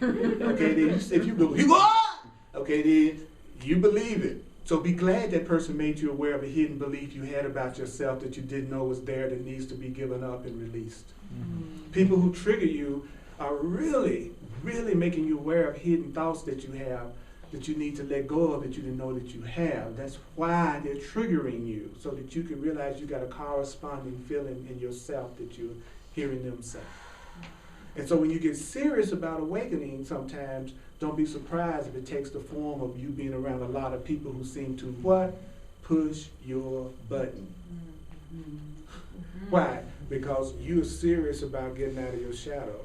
Okay, then if you go, what? Okay, then you believe it. So be glad that person made you aware of a hidden belief you had about yourself that you didn't know was there, that needs to be given up and released. People who trigger you are really, really making you aware of hidden thoughts that you have that you need to let go of, that you didn't know that you have. That's why they're triggering you, so that you can realize you got a corresponding feeling in yourself that you're hearing them say. And so when you get serious about awakening, sometimes don't be surprised if it takes the form of you being around a lot of people who seem to what? Push your button. Why? Because you're serious about getting out of your shadow.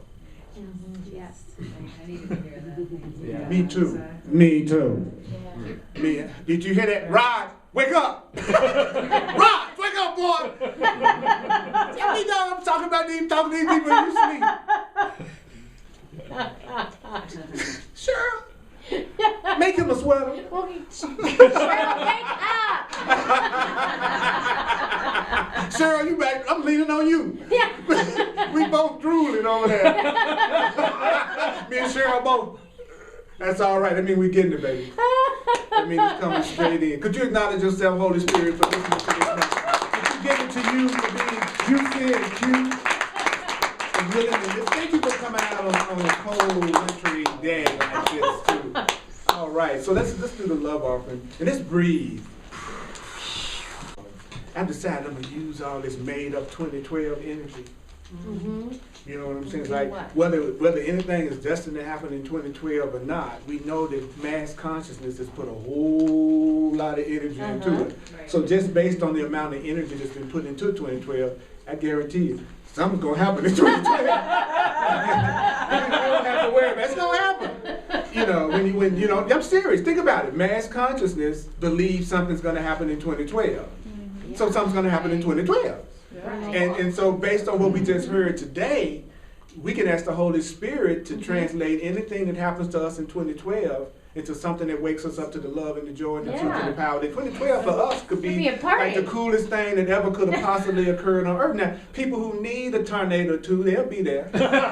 Yes. I needed to hear that. Thank you. Yeah. Me too. Exactly. Me too. Yeah. Me. Did you hear that? Rod, wake up! Rod, wake up, boy! Tell me now I'm talking about these people in your sleep. Sure. Make him a sweater. Cheryl, you back? I'm leaning on you. Yeah. We both drooling over there. Me and Cheryl both. That's all right. I mean, we getting it, baby. I mean, it's coming straight in. Could you acknowledge yourself, Holy Spirit, for listening to this message? Could you give it to you for being juicy and cute and willing to listen? Thank you for coming out on a cold, wintry day like this, too. All right, so let's do the love offering. And let's breathe. I decided I'm going to use all this made-up 2012 energy. Mm-hmm. You know what I'm saying? It's Do like what? whether anything is destined to happen in 2012 or not, we know that mass consciousness has put a whole lot of energy into it. Right. So just based on the amount of energy that's been put into 2012, I guarantee you, something's gonna happen in 2012. You don't have to worry about it. It's gonna happen. You know, when you know, I'm serious. Think about it. Mass consciousness believes something's gonna happen in 2012. So something's gonna happen in 2012. And so based on what we just heard today, we can ask the Holy Spirit to translate anything that happens to us in 2012 into something that wakes us up to the love and the joy and the truth and the power. That 2012 for us could be a party. like the coolest thing that ever could have possibly occurred on earth. Now, people who need a tornado too, they'll be there. You know what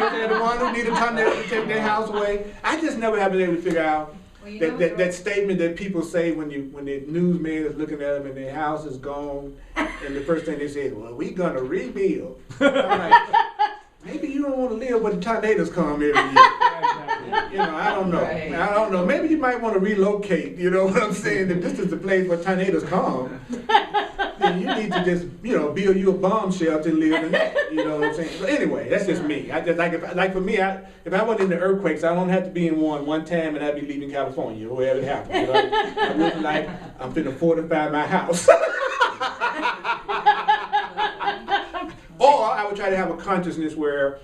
I'm saying? The one who need a tornado to take their house away. I just never have been able to figure out that statement that people say when the newsman is looking at them and their house is gone, and the first thing they say is, well, we gonna rebuild. I'm like, maybe you don't want to live when the tornadoes come every year. You know, I don't know. Right. I don't know. Maybe you might want to relocate, you know what I'm saying? If this is the place where tornadoes come, then you need to just, you know, build you a bomb shelter and live in that. You know what I'm saying? But anyway, that's just me. I just like for me, if I went into earthquakes, I don't have to be in one time and I'd be leaving California or wherever it happens. You know? I wouldn't like, I'm finna fortify my house. Or I would try to have a consciousness where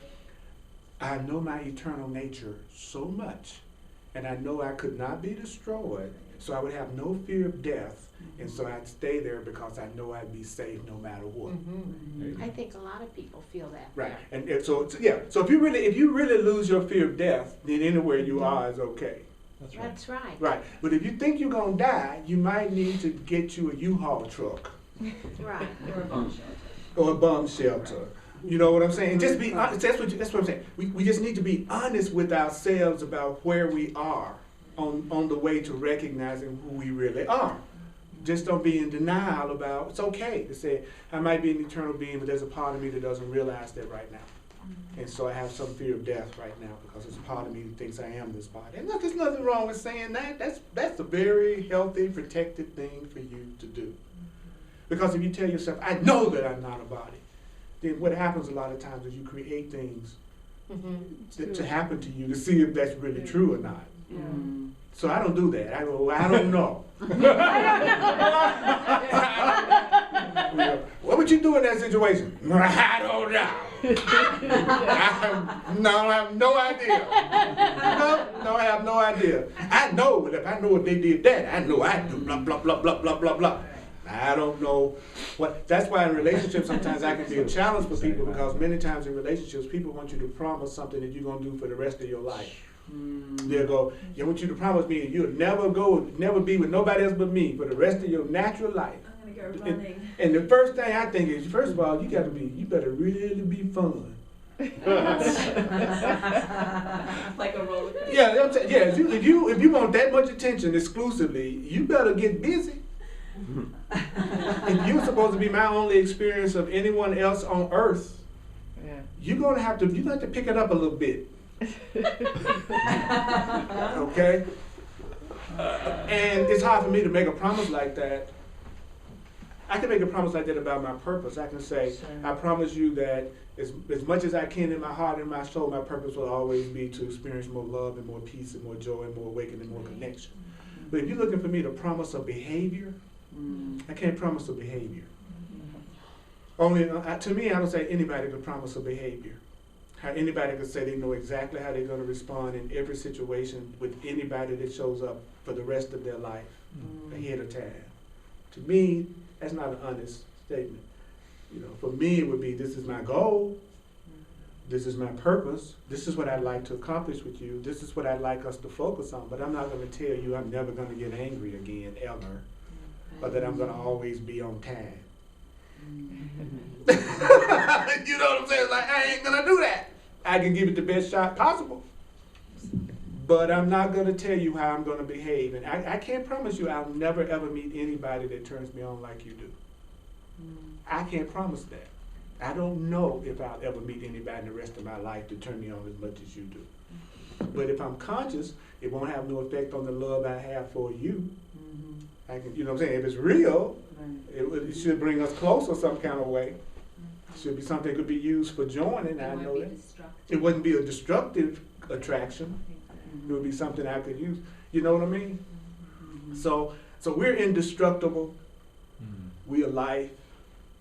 I know my eternal nature so much, and I know I could not be destroyed, so I would have no fear of death, and so I'd stay there because I know I'd be safe no matter what. I think a lot of people feel that. Right, and so if you really lose your fear of death, then anywhere you are is okay. That's right. That's right. Right, but if you think you're gonna die, you might need to get you a U-Haul truck Right. or a bomb shelter. You know what I'm saying? Just be honest. That's what I'm saying. We just need to be honest with ourselves about where we are on the way to recognizing who we really are. Just don't be in denial about, it's okay to say, I might be an eternal being, but there's a part of me that doesn't realize that right now. And so I have some fear of death right now because there's a part of me that thinks I am this body. And look, there's nothing wrong with saying that. That's a very healthy, protected thing for you to do. Because if you tell yourself, I know that I'm not a body, then what happens a lot of times is you create things to happen to you to see if that's really true or not. Yeah. So I don't do that. I go, I don't know. What would you do in that situation? I don't know. I have no idea. No, I have no idea. I know, but if I know if they did that, I know I do blah, blah, blah, blah, blah, blah, blah. I don't know what. That's why in relationships sometimes I can be a challenge for people, because many times in relationships people want you to promise something that you're going to do for the rest of your life. They'll go, I want you to promise me that you'll never be with nobody else but me for the rest of your natural life. I'm gonna go running. And the first thing I think is, first of all, you better really be fun. Like a roller coaster. Yeah, I'm saying, yeah. If you want that much attention exclusively, you better get busy. If you're supposed to be my only experience of anyone else on earth, you're gonna have to pick it up a little bit. Okay? And it's hard for me to make a promise like that. I can make a promise like that about my purpose. I can say, I promise you that as much as I can in my heart and my soul, my purpose will always be to experience more love and more peace and more joy and more awakening and more connection. But if you're looking for me to promise a behavior, I can't promise a behavior. Only, to me, I don't say anybody can promise a behavior. How anybody can say they know exactly how they're going to respond in every situation with anybody that shows up for the rest of their life ahead of time. To me, that's not an honest statement. You know, for me, it would be, this is my goal. This is my purpose. This is what I'd like to accomplish with you. This is what I'd like us to focus on. But I'm not going to tell you I'm never going to get angry again, ever. or that I'm gonna always be on time. Mm. You know what I'm saying? Like, I ain't gonna do that. I can give it the best shot possible, but I'm not gonna tell you how I'm gonna behave. And I can't promise you I'll never ever meet anybody that turns me on like you do. I can't promise that. I don't know if I'll ever meet anybody in the rest of my life to turn me on as much as you do. But if I'm conscious, it won't have no effect on the love I have for you. Mhm. I can, you know what I'm saying? If it's real, Right. it should bring us closer some kind of way. Should be something that could be used for joining. I know that. It wouldn't be a destructive attraction. It would be something I could use. You know what I mean? Mhm. So we're indestructible. Mm. We are life.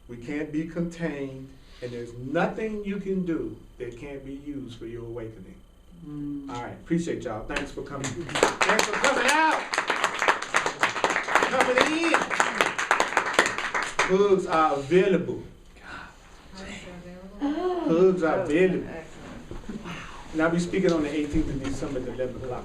We can't be contained, and there's nothing you can do that can't be used for your awakening. Mm. All right, appreciate y'all. Thanks for coming. Thanks for coming out. Coming in. Hugs are available. Hugs are available. And I'll be speaking on the 18th of December at 11 o'clock.